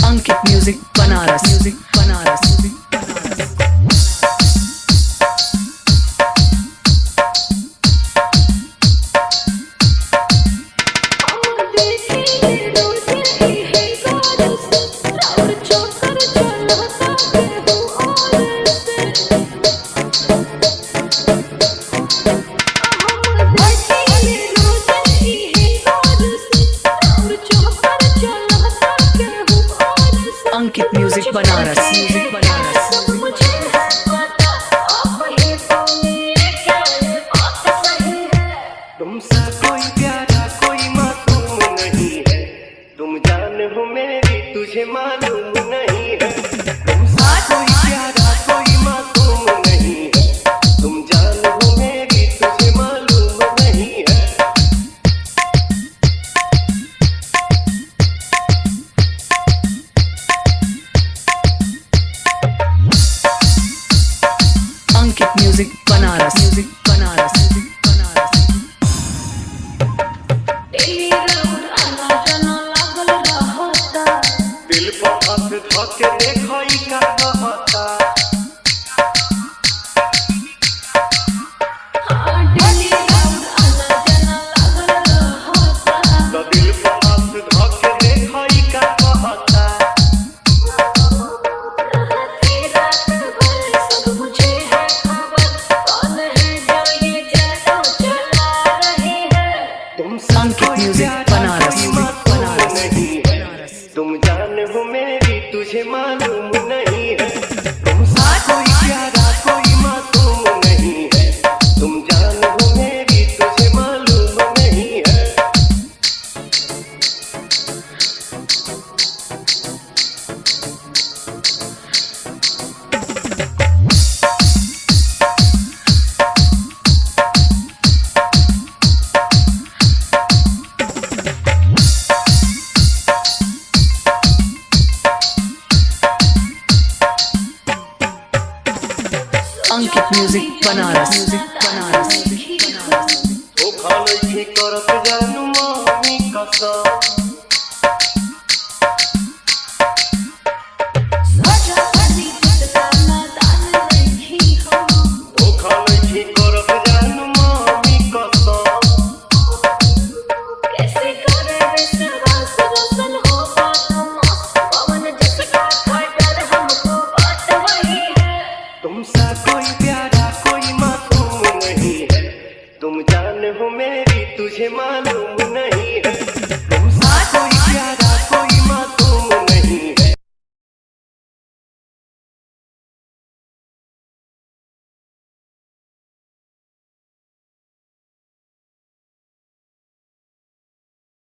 Ankit music Banaras Ankit music Banaras तुमसा कोई प्यारा कोई मासूम नहीं है, तुम जान हो मेरी तुझे मालूम नहीं है। तुमसा कोई प्यारा कोई मासूम नहीं है, तुम जान हो मेरी तुझे मालूम नहीं है। अंकित म्यूजिक बनारस दिल को हाथ धोके देखो ई का कहता, तो दिल को हाथ धोके देखो ई का कहता। तुमसा अंकित कोई म्यूजिक प्यारा बनारस कोई मासूम नहीं है, तुम जान हो मेरी तुझे मालूम नहीं है। तुमसा कोई प्यारा कोई मासूम नहीं है, तुम जान हो मेरी तुझे मालूम नहीं है। अंकित म्यूजिक बनारस धोखा नहीं करत जानू मामी कसम, धोखा नहीं करत जानू मामी कसम। तुमसा कोई प्यारा कोई मासूम नहीं है, तुम जान हो मेरी तुझे मालूम नहीं है। तुमसा